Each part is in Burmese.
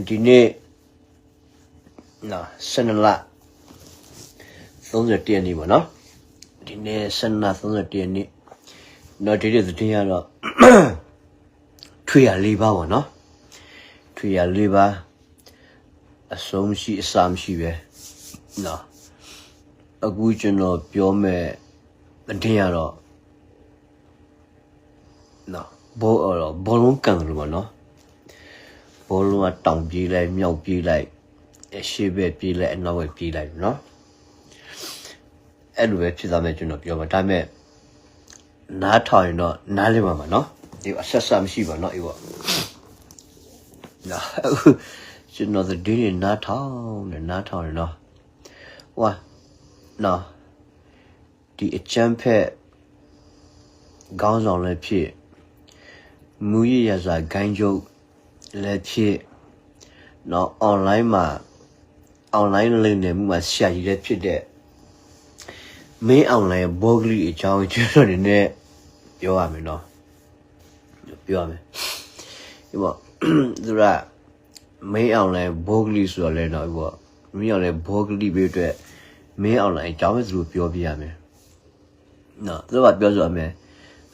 ဒီနေ့12လ31ရက်နေ့ပေါ့နော်ဒီနေ့12လ31ရက်နေ့တော့ဒီနေ့သတင်းရတော့ထွေရ၄ပါးပေါ့နော်ထွေရ၄ပါးအဆုံးရှိအစာမရှိပဲနော်အခုကျွန်တော်ပြောမဲ့သတင်းရတော့နော်ဘောလုံးကန်တယ်လို့ပေါ့နော်ဘောလုံးကတောင်ပြေးလိုက်မြောက်ပြေးလိုက်အရှိပဲပြေးလိုက်အနောက်ပဲပြေးလိုက်နော်အဲ့လိုပဲဖြစ်သွားမယ်ကျွန်တော်ပြောမှာဒါပေမဲ့နားထောင်ရင်တော့နားလည်မှာပါနော်ဒီအဆက်ဆက်မရှိပါနော်အေးပေါ့နော်ကျွန်တော်ဒီနေ့နားထောင်ရင်နော်ဟွာနော်ဒီအချမ်းဖက်ခေါင်းဆောင်လည်းဖြစ်မူရရစာဂိုင်းကျုပ်လည်းဖြစ်နော် online လိမ်နေမှုမှာဆရာကြီးလည်းဖြစ်တဲ့မင်း online ဘောဂလီအကြောင်းကျွန်တော်ဒီနေ့ပြောရမယ်နော်ပြောရမယ်ဒီပေါ့သူကမင်း online ဘောဂလီဆိုတော့လဲနော်ဒီပေါ့မင်း online ဘောဂလီပဲအတွက်မင်း online အကြောင်းပဲသူပြောပြရမယ်နော်သူကပြောဆိုရမယ်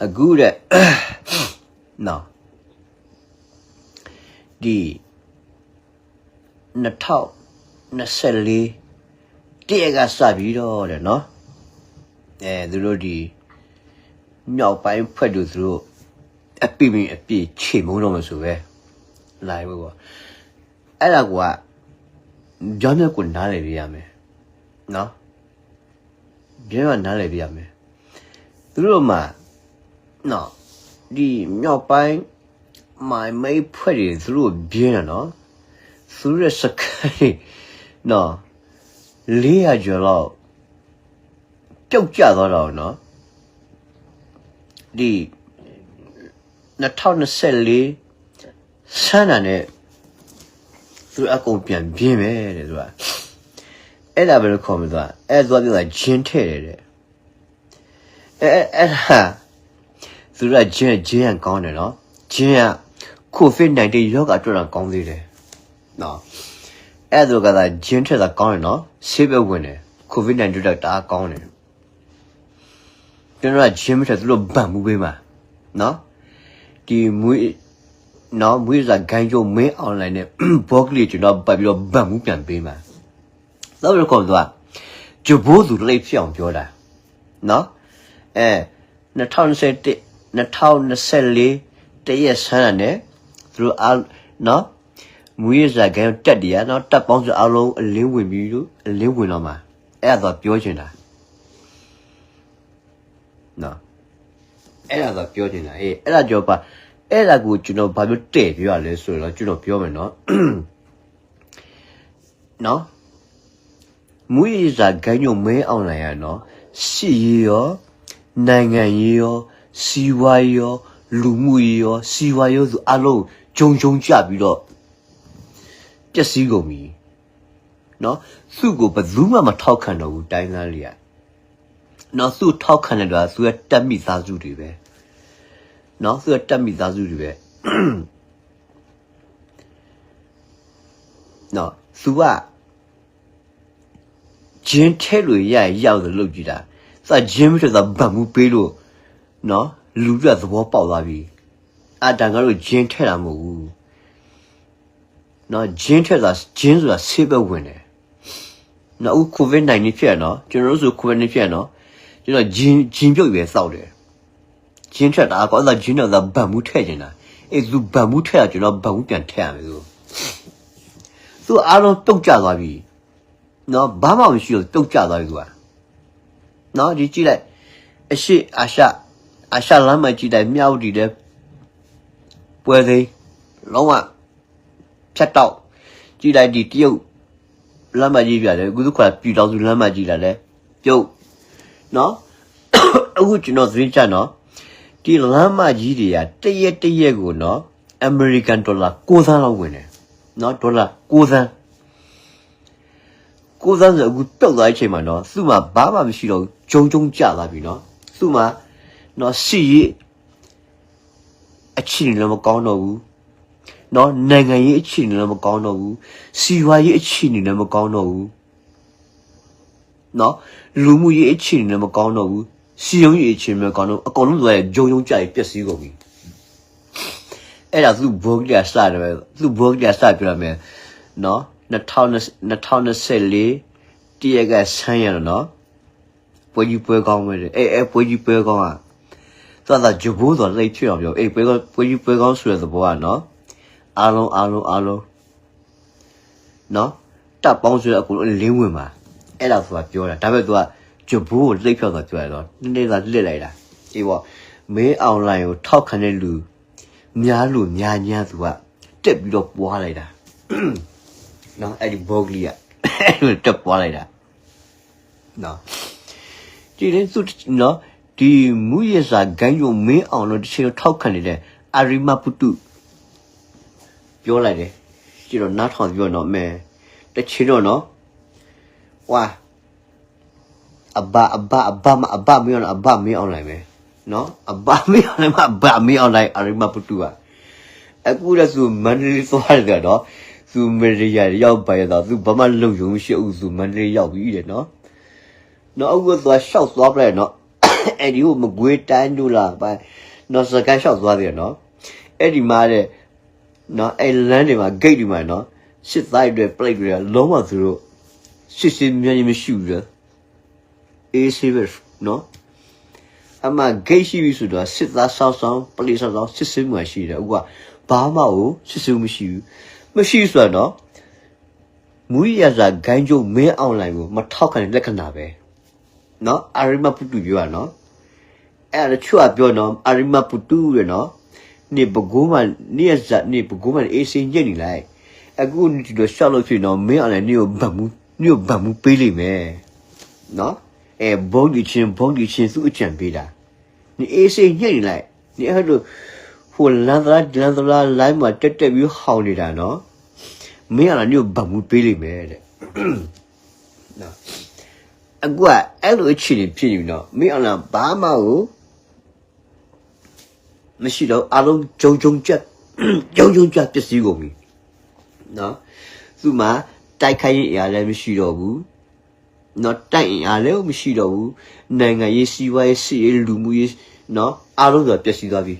အခုတဲ့နော်ဒီ2024တရက်ကစပြီးတော့တဲ့နော်သူတို့ဒီမြောက်ပိုင်းဖွဲ့သူတို့အပြည့်ခြေမုံတော့မဆိုပဲလာပြီပေါ့အဲ့ဒါကကြောင်းမြတ်ကိုနားလည်ပြရမယ်နော်ပြောရနားလည်ပြရမယ်သူတို့မှနော်ဒီမြောက်ပိုင်းမိုင်မေးဖွဲ့တယ်သူတို့ပြင်းတယ်နော်သူတို့စကိုင်းနော်400ကျော်လောက်ပြုတ်ကျသွားတော့နော်ဒီ2024ဆန်းတာနဲ့သူအကုန်ပြန်ပြင်းပဲတဲ့သူကအဲ့ဒါပဲလို့ခေါ်မှာသူကအဲ့သွားပြောတာဂျင်းထဲ့တယ်တဲ့အဲ့ဒါသူကဂျင်းကောင်းတယ်နော်ဂျင်းကCOVID-19 ရောဂါအတွက်တော့ကောင်းသေးတယ်နော်အဲ့ဒါကသာဂျင်းထက်သာကောင်းတယ်နော်ဆေးပဲဝင်တယ် COVID-19 အတွက်တအားကောင်းတယ်ကျွန်တော်ကဂျင်းမထက်သူတို့ဗန်မှုပေးမှာနော်ဒီမွေးစာဂိုင်းကျုံမင်း online နဲ့ဘော့ကလေးကျွန်တော်ပတ်ပြီးတော့ဗန်မှုပြန်ပေးမှာတော့ဘယ်ကောင်သူကဂျဘိုးသူလိပ်ဖြစ်အောင်ပြောတာနော်2024တရက်ဆန်းတယ်သူတို့အားနော်မွေးစာကံတက်တရားနော်တက်ပေါင်းစအားလုံးအလင်းဝင်ပြီးလို့အလင်းဝင်တော့မှာအဲ့ဒါတော့ပြောချင်တာနော်အဲ့ဒါတော့ပြောချင်တာအဲ့ဒါကြောပါအဲ့ဒါကိုကျွန်တော်ဘာလို့တဲ့ပြောရလဲဆိုတော့ကျွန်တော်ပြောမယ်နော်နော်မွေးစာကံညုံမင်းအောင်လာရနော်စီရောနိုင်ငံရေးရောစီဝါရောလူမှုရောစီဝါရောဆိုအလုံးဂျုံကြပြီးတော့ပျက်စီးကုန်ပြီနော်သူ့ကိုဘယ်သူမှမထောက်ခံတော့ဘူးတိုင်းသားတွေကနော်သူ့ထောက်ခံတယ်တော့သူကတက်မိသားစုတွေပဲနော်သူကတက်မိသားစုတွေပဲနော်သူကဂျင်းထဲလို့ရောက်တယ်လို့ကြည့်တာစဂျင်းမထတာဗတ်မှုပေးလို့နော်လူပြသဘောပေါက်သွားပြီအတန်ကတော့ဂျင်းထဲတာမဟုတ်ဘူးနော်ဂျင်းထဲတာဂျင်းဆိုတာဆေးပဲဝင်တယ်နော် COVID-19 ဖြစ်ရနော်ကျွန်တော်တို့ဆို COVID-19 ဖြစ်ရနော်ကျွန်တော်ဂျင်းပြုတ်ရွယ်စောက်တယ်ဂျင်းထက်တာကောအဲ့ဒါဂျင်းတော့ဗတ်မှုထည့်နေတာသူဗတ်မှုထည့်တာကျွန်တော်ဗတ်မှုပြန်ထည့်ရမယ်သူအားလုံးတုတ်ကျသွားပြီနော်ဘာမှမရှိတော့တုတ်ကျသွားပြီသူကနော်ဒီကြည့်လိုက်အရှိအာရှလမ်းမကြည့်လိုက်မြောက်တည်တဲ့ပွဲသိမ်းလုံးဝဖြတ်တော့ကြည့်လိုက်ဒီတရုတ်လမ်းမကြီးပြတယ်အခုသူကပြည်တော်စုလမ်းမကြီးလာတယ်ပြုတ်နော်အခုကျွန်တော်သတင်းချနော်ဒီလမ်းမကြီးတွေကတရက်ကိုနော် American dollar 9 သန်းလောက်ဝင်တယ်နော်ဒေါ်လာ9 သန်းဆိုအခုပြုတ်သွားတဲ့အချိန်မှာနော်သူ့မှာဘာမှမရှိတော့ဂျုံကျသွားပြီနော်သူ့မှာနော်စီရီအချင်းလည်းမကောင်းတော့ဘူး နော်နိုင်ငံရေးအခြေအနေလည်းမကောင်းတော့ဘူးစီဝါရေးအခြေအနေလည်းမကောင်းတော့ဘူးနော်လူမှုရေးအခြေအနေလည်းမကောင်းတော့ဘူးစီယုံရေးအခြေအနေလည်းမကောင်းတော့အကုန်လုံးဆိုရဂျုံကြိုက်ပျက်စီးကုန်ပြီအဲ့ဒါသူဘောကစတာပဲသူဘောကစပြရမယ်နော်2024တရက်ကဆန်းရနော်ပွဲကြီးပွဲကောင်းပဲအဲ့ပွဲကြီးပွဲကောင်းอ่ะသာဂျဘိုးဆိုလိုက်ဖြစ်အောင်ပြောပွဲကြီးပွဲကောင်းဆိုတဲ့သဘောอ่ะနော်အားလုံးနော်တပ်ပေါင်းဆိုတဲ့အကုန်လုံးလင်းဝင်ပါအဲ့ဒါဆိုတာပြောတာဒါပေမဲ့ तू ကဂျဘိုးကိုလိတ်ဖြောက်တော့ပြောရတော့နည်းနည်းသာလစ်လိုက်တာအေးပေါ့မင်းအွန်လိုင်းကိုထောက်ခံတဲ့လူများလူများညာ तू ကတက်ပြီးတော့ပွားလိုက်တာနော်အဲ့ဒီဘောဂလီကအဲ့တက်ပွားလိုက်တာနော်ဒီလေသူနော်ဒီမူရစာဂိုင်းယုံမင်းအောင်လို့တစ်ချိန်ထောက်ခံနေတဲ့အာရီမပုတုပြောလိုက်တယ်ကြည့်တော့နားထောင်ပြောတော့မဲတစ်ချိန်တော့နော်ဝါအဘမင်းအောင်လိုက်မယ်နော်အဘမင်းအောင်လိုက်မှာအဘမင်းအောင်လိုက်အာရီမပုတုကအခုလည်းသူမန္တလေးသွားတယ်တော့သူမေရီယာရောက်ပါရတော့သူဘာမှလုံယုံရှိဦးသူမန္တလေးရောက်ပြီတဲ့နော်အခုသွားရှောက်သွားပြလိုက်နော်အဲ့ဒီကိုမကွေးတိုင်းတို့လားဘာနော်စကန်ရှောက်သွားတယ်နော်အဲ့ဒီမှာတဲ့နော်အဲ့လမ်းတွေမှာ gate တွေမှာနော်စစ်သားတွေ plate တွေလုံးဝသူတို့စစ်မြန်မရှိဘူးလေအေးဆေးပဲနော်အမ gate ရှိပြီဆိုတော့စစ်သားဆောင်း plate ဆောင်းစစ်မှရှိတယ်အခုကဘာမှကိုစစ်မရှိဆိုတော့မူရစာဂိုင်းကျုံမင်းအောင်လိုင်းကိုမထောက်ခံတဲ့လက္ခဏာပဲနော်အာရီမပုတုပြောရနော်အဲ့ဒါချွတ်ပြောနော်အာရီမပုတုရနော်နေဘကိုးမနေရဇတ်နေဘကိုးမအေးစင်းညက်နေလိုက်အခုဒီတော့ရှောက်လို့ဖြစ်နော်မင်းအောင်လိုင်းနေကိုဗတ်မှုပေးလိမ့်မယ်နော်ဘုံဒီချင်းသူ့အကြံပေးတာနေအေးစင်းညက်နေလိုက်နေအဲ့လိုဟိုလန်ဒလာလိုင်းမှာတက်ပြီးဟောင်းနေတာနော်မင်းအောင်လိုင်းနေကိုဗတ်မှုပေးလိမ့်မယ်တဲ့နော်အခုအဲ့လိုအခြေအနေဖြစ်နေတော့မင်းအောင်လာဘာမှကိုမရှိတော့အလုံးဂျုံကြက်ပစ္စည်းကုန်ပြီနော်သူမှတိုက်ခိုက်ရင်အားလည်းမရှိတော့ဘူးနော်တိုက်ရင်အားလည်းမရှိတော့ဘူးနိုင်ငံရေးစီးပွားရေးစစ်ရေးလူမှုရေးနော်အလုံးဆိုပျက်စီးသွားပြီ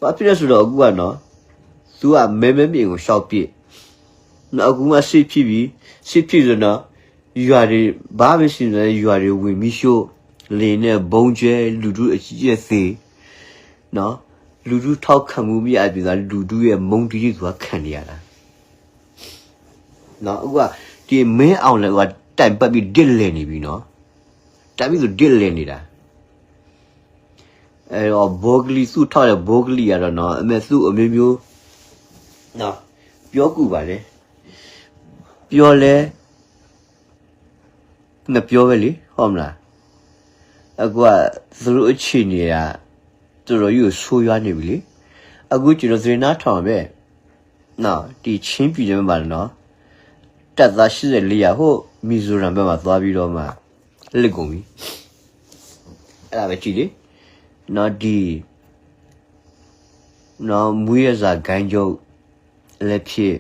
ဘာဖြစ်လဲဆိုတော့အခုကနော်သူကမဲမြင်ကိုရှောက်ပြစ်နော်အခုမှစစ်ဖြစ်ဆိုတော့ရွာတွေဘာပဲရှိနေရွာတွေဝင်ပြီးရှို့လင်းနဲ့ဘုံကျဲလူတို့အကြီးအသေးနော်လူတို့ထောက်ခံမှုမရပြီကလူတို့ရဲ့မုံတီးဆိုတာခံနေရတာနော်အခုကဒီမင်းအောင်လည်းကတိုင်ပတ်ပြီးဒစ်လဲနေပြီနော်တိုင်ပြီးဆိုဒစ်လဲနေတာအဲ့တော့ဘောဂလီစုထောက်တဲ့ဘောဂလီကတော့နော်အမေစုအမျိုးမျိုးနော်ပြောကူပါလေပြောလဲငါပြောပဲလေဟုတ်မလားအခုကသူတို့အခြေအနေကတော်တော်ကြီးဆိုးရွားနေပြီလေအခုကျွန်တော်စရင်နာထောင်ပဲနော်ဒီချင်းပြည်နယ်မှာနော်တက်သား84ရာဟိုမီဇိုရမ်ဘက်မှာသွားပြီးတော့မှလက်ကုန်ပြီအဲ့ဒါပဲကြည့်လေနော်ဒီနော်မွေးရစာဂိုင်းကျုပ်လည်းဖြစ်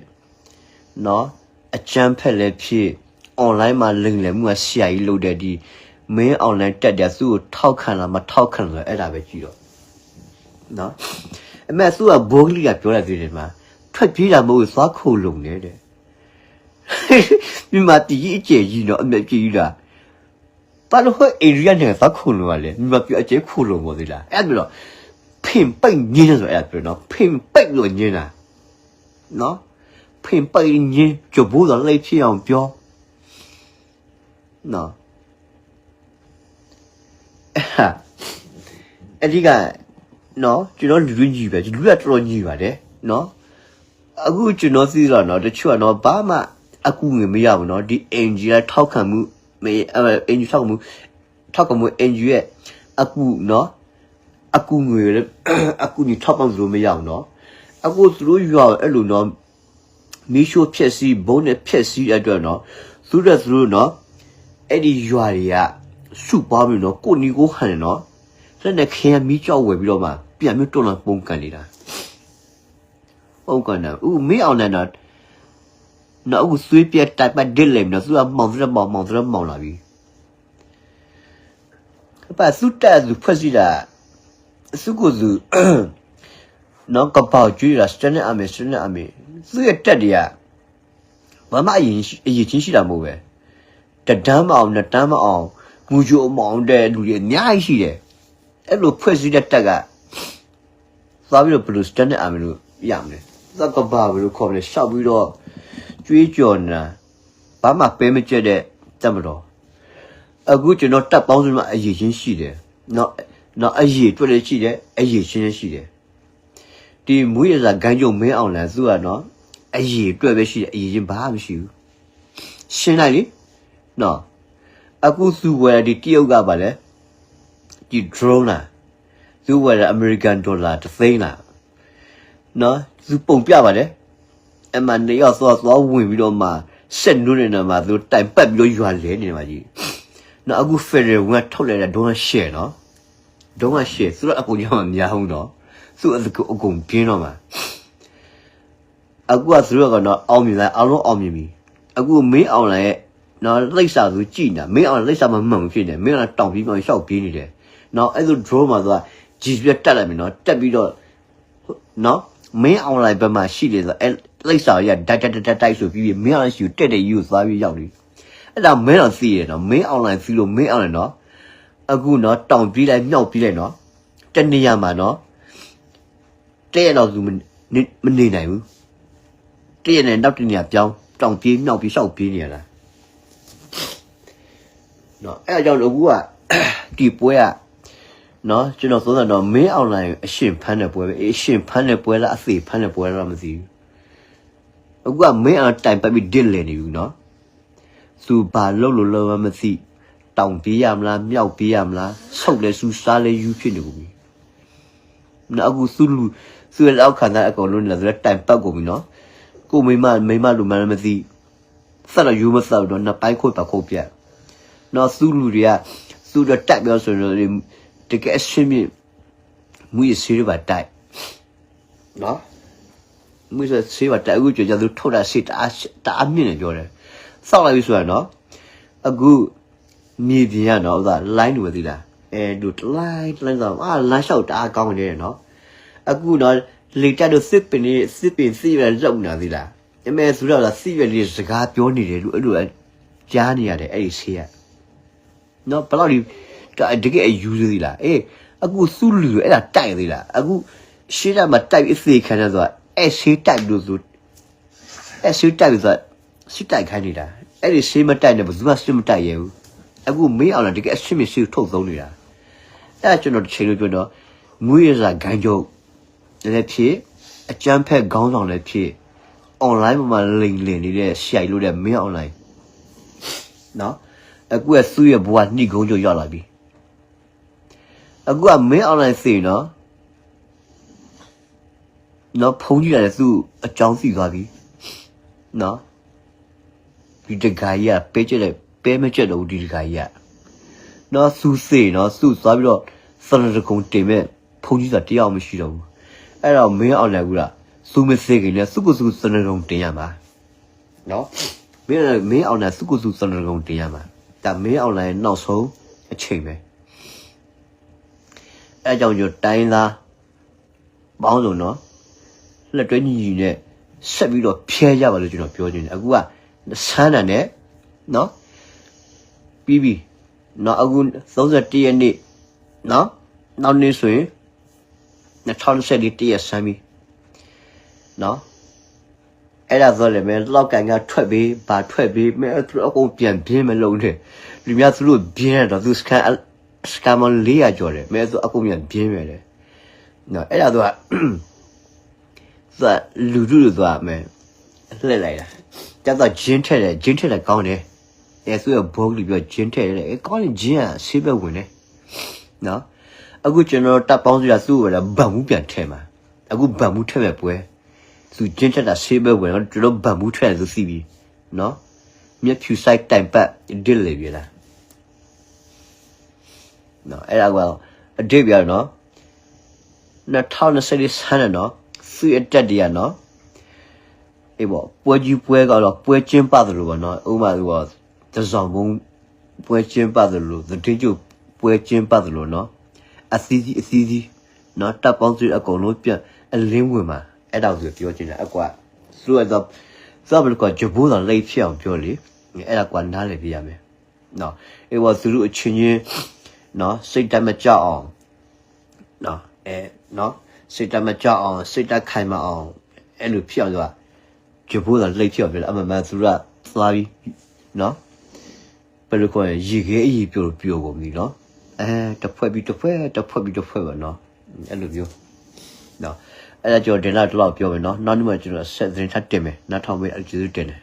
နော်အချမ်းဖက်လည်းဖြစ်online မှာလိမ်လည်မှုကဆရာကြီးလုပ်တဲ့ဒီမင်း online တက်တဲ့သူ့ကိုထောက်ခံလားမထောက်ခံလားအဲ့ဒါပဲကြည့်တော့နော်အမေသူကဘိုးကလေးကပြောလိုက်သေးတယ်မှာထွက်ပြေးတာမဟုတ်သွားခုံလုံနေတဲ့မြမတီးအကျယ်ကြီးတော့အမေကြည့်တာဘာလို့ဟဲ့ area နဲ့သွားခုံလုံရလဲမြမပြအကျယ်ခုံလုံပေါ်သေးလားအဲ့ဒါပြောဖင်ပိတ်ညင်းတယ်ဆိုအဲ့ဒါပြောနော်ဖင်ပိတ်လို့ညင်းတာနော်ဖင်ပိတ်ညင်းကြဘိုးတော့လိုက်ဖြစ်အောင်ပြောနော်အဲ့ဒီကနော်ကျွန်တော်လူတွေညီပဲလူကတော်တော်ညီပါတယ်နော်အခုကျွန်တော်သိတော့နော်တချို့ကတော့ဘာမှအကူငွေမရဘူးနော်ဒီ NG ကထောက်ခံမှုNG ထောက်ခံမှု NG ရဲ့အကူနော်အကူငွေအကူညီထောက်ပံ့လို့မရဘူးနော်အခုသူတို့ရွာအဲ့လိုနော်မီးရှို့ဖြက်စီးဘုံနဲ့ဖြက်စီးအတွက်နော်သူတို့နော်အဲ့ဒီရွာတွေကစုပါပြီနော်ကိုနီကိုဟန်နော်လက်နဲ့ခင်းမီးကြောက်ဝယ်ပြီးတော့မှပြန်ပြီးတွန်းလာပုံကန်နေတာ ဟုတ်ကဲ့နော်မင်းအောင်နဲ့နော်ဆွေးပြတိုက်ပတ်ဒစ်လေနော်သူကမောင်လာပြီဘာစုတက်သူဖွဲ့စီတာစုကိုစုနော်ကပောက်ကျွေးတာစတဲ့အမေသူရဲ့တက်တွေကဘာမှအရင်ချင်းရှိတာမဟုတ်ပဲတဒမ်းမအောင်နဲ့တမ်းမအောင်ငူကြိုမောင်တဲ့လူတွေအများကြီးရှိတယ်အဲ့လိုဖွဲ့စည်းတဲ့တက်ကသွားပြီးတော့ဘလူးစတဲ့အမေလို့ရမယ်သက်ကဘာဘလို့ခေါ်လဲရှောက်ပြီးတော့ကျွေးကြော်နေတာဘာမှပဲမကျက်တဲ့တက်မတော်အခုကျွန်တော်တက်ပေါင်းစုမှာအရေးချင်းရှိတယ်နော်အရေးတွေ့လည်းရှိတယ်အရေးချင်းလည်းရှိတယ်ဒီမွေးရစာဂန်းကြုံမင်းအောင်လန်သူကနော်အရေးတွေ့ပဲရှိတယ်အရေးချင်းဘာမှမရှိဘူးရှင်းလိုက်လေနော်အခုသူဝယ်ဒီတရုတ်ကပါလေဒီ drone လားသူဝယ်အမေရိကန်ဒေါ်လာတစ်သိန်းလားနော်သူပုံပြပါတယ်အမှန်တရောသွားဝင်ပြီးတော့မှဆက်နုနေမှာသူတိုင်ပတ်ပြီးတော့ရွာလဲနေမှာကြီးနော်အခု Federal ကထုတ်လိုက်တဲ့ဒေါ်လာရှယ်နော်ဒေါ်လာရှယ်သူတို့အကုန်ကြီးမှမများဘူးနော်သူအကုန်ပြင်းတော့မှာအခုကသူတို့ကတော့အောင်မြင်လိုက်အားလုံးအောင်မြင်ပြီအခုမင်းအောင်လိုက်ရဲ့နော်လိပ်စာသူကြည်နေတာမင်းအောင်လိပ်စာမမှန်ဖြစ်နေမင်းအောင်တောင်ပြီးမှရှောက်ပြေးနေတယ်နော်အဲ့လို draw မှာသူက G ပြတက်လိုက်ပြီနော်တက်ပြီးတော့နော်မင်းအောင်လိုက်ဘက်မှာရှိတယ်ဆိုအဲ့လိပ်စာရတိုက်ဆိုပြီးမင်းအောင်ရှိတက်တဲ့ယူသွားပြီးရောက်ပြီအဲ့ဒါမင်းအောင်သိရနော်မင်းအောင်လိုက်စီလို့မင်းအောင်လိုက်နော်အခုနော်တောင်ပြေးလိုက်မြောက်ပြေးလိုက်နော်တနေရာမှာနော်တဲ့ရတော့သူမနေနိုင်ဘူးတဲ့ရနဲ့နောက်တနေရာပြောင်းတောင်ပြေးမြောက်ပြေးရှောက်ပြေးနေရတာနော်အဲ့အကြောင်းအခုကဒီပွဲကနော်ကျွန်တော်ဆိုတော့မင်းအောင်လိုင်းအရှင်ဖမ်းတဲ့ပွဲပဲအရှင်ဖမ်းတဲ့ပွဲလားအသေးဖမ်းတဲ့ပွဲလားမသိဘူးအခုကမင်းအောင်တိုင်ပတ်ပြီးဒစ်လေနေဘူးနော်သူဘာလို့မသိတောင်ပြေးရမလားမြောက်ပြေးရမလားဆုတ်လဲစူးစားလဲယူဖြစ်နေကုန်ပြီနော်အခုသူ့လောက်ခံတဲ့အကောင်လုံးလည်းတိုင်ပတ်ကုန်ပြီနော်ကိုမိမလူမမသိဆက်တော့ယူမဆောက်တော့နှစ်ပိုင်းခုတ်ပါခုတ်ပြနော်သူ့လူတွေကသူ့တော့တက်ပြောဆိုတော့တကယ်အရှင်းမြမွေးဆေးပါတိုက်နော်မွေးဆေးပါတိုက်အခုကြောက်သူထုတ်တာစစ်တာအမြင့်နေပြောတယ်စောက်လိုက်ပြီဆိုရနော်အခုမြေပြင်ရနော်ဥသာလိုင်းလို့ပဲသိလားဒုလိုင်းဆိုလမ်းလျှောက်တာကောင်းနေတယ်နော်အခုတော့လေတက်တော့စစ်ပင်စီရလောက်နေသေးလားအမေဆိုတော့စီရလေးစကားပြောနေတယ်လို့အဲ့လိုကြားနေရတယ်အဲ့ဒီဆေးရနော်ဘယ်လောက်ဒီတကယ်အယူသေးလားအခုစုလူအဲ့ဒါတိုက်သေးလားအခုရှေ့ကမှာတိုက်အသေးခံရဆိုအဲ့ဆေးတိုက်လို့ဆိုအဲ့ဆေးတိုက်ဆိုစစ်တိုက်ခိုင်းနေတာအဲ့ဒီဆေးမတိုက်နဲ့ဘယ်သူမှစစ်မတိုက်ရဘူးအခုမင်းအောင်လာတကယ်အရှင်းမရှိထုတ်သုံးနေတာအဲ့ကျွန်တော်တစ်ချိန်လို့ပြောတော့ငွေရစာဂိုင်းကျုပ်လည်းဖြစ်အကျန်းဖက်ခေါင်းဆောင်လည်းဖြစ် online မှာလိန်နေတဲ့ရှိုင်လို့တဲ့မင်း online နော်အခုကသူ့ရဲ့ဘဝနှိကုံးကြရောက်လာပြီအခုကမင်း online သိနော်ဖုန်းကြည့်ရတယ်သူ့အကြောင်းသိသွားပြီနော်ဒီတခါကြီးကပဲမချက်တော့ဒီတခါကြီးကနော်သူစေနော်သူသွားပြီးတော့စနတကုံတင်မဲ့ဖုန်းကြီးကတယောက်မရှိတော့ဘူးအဲ့တော့မင်း online ကူလားသူမစေခင်လည်းစုစနတကုံတင်ရမှာနော်မင်း online စုစနတကုံတင်ရမှာဒါမင်း online နောက်ဆုံးအချိန်ပဲအဲ့ကြောင့်ကျွန်တော်တိုင်းသားပေါင်းစုံနော်လက်တွဲညီနဲ့ဆက်ပြီးတော့ဖျဲကြပါလို့ကျွန်တော်ပြောချင်တယ်အခုကဆန်းတယ်နဲ့နော်ပြီးပြီနော်အခု31ရက်နေ့နော်နောက်နေ့ဆိုရင်2024ရက်ဆန်းပြီနော်အဲ့ဒါဆိုလည်းမဲလောက်ကန်ကထွက်ပြီးဘာထွက်ပြီးမဲသူအကုန်ပြန်ပြင်းမလုံးနဲ့လူများသူတို့ပြင်းတော့သူစကန်မ400ကျော်တယ်မဲသူအကုန်ပြန်ပြင်းမယ်လေနော်အဲ့ဒါဆိုလူတို့သွားမယ်လှည့်လိုက်တာကျတော့ဂျင်းထက်တယ်ကောင်းတယ်အဲဆိုရဘိုးလူပြောဂျင်းထက်တယ်ကောင်းရင်ဂျင်းကဆေးပဲဝင်တယ်နော်အခုကျွန်တော်တပ်ပေါင်းစရာသူ့ကိုလည်းဗန်မှုပြန်ထဲမှာအခုဗန်မှုထက်ပဲပွဲသူဂျင်းထက်တာဆေးပဲဝင်တော့ကျွန်တော်ဗန်မှုထက်ဆိုစီပြီနော်မြက်ဖြူဆိုင်တိုင်ပတ်ဒစ်လေပြလားနော်အဲ့ဒါကအဒစ်ပြနော်2024ဆန်းနော်သူ့အတက်တရနော် အေးပေါ့ပွဲကြီးပွဲကတော့ပွဲကျင်းပတယ်လို့ပေါ့နော်ဥပမာသူကသဇောင်ဘုံပွဲကျင်းပတယ်လို့သတိကျပွဲကျင်းပတယ်လို့နော်အစီစီနော်တပ်ပေါင်းစုအကုန်လုံးပြန်အလင်းဝင်မှာအဲ့တော့သူပြောချင်တယ်အကွာသူကတော့စဘလကဂျဘူတော့လိတ်ဖြစ်အောင်ပြောလေအဲ့ဒါကွာနားလည်ပြရမယ်နော်အေးပေါ့သူတို့အချင်းချင်းနော်စိတ်တမကြောက်အောင်နော်နော်စိတ်တမကြောက်အောင်စိတ်တခိုင်မအောင်အဲ့လိုဖြစ်အောင်ဆိုတာဂျဘူတော့လိတ်ဖြစ်အောင်ပြောအမှန်မှန်သူကသွားပြီးနော်ဘယ်လိုခေါ်ရေခဲအကြီးပြိုကုန်ပြီနော်တစ်ဖွဲ့ပြီးတစ်ဖွဲ့ပါနော်အဲ့လိုမျိုးနော်အဲ့ဒါကျွန်တော်ဒီလောက်တော့ပြောမယ်နော်နောက်နေ့မှကျွန်တော်ဆက်သတင်းထပ်တင်မယ်နောက်ထောင်ပေးအဲ့ကျေးဇူးတင်တယ်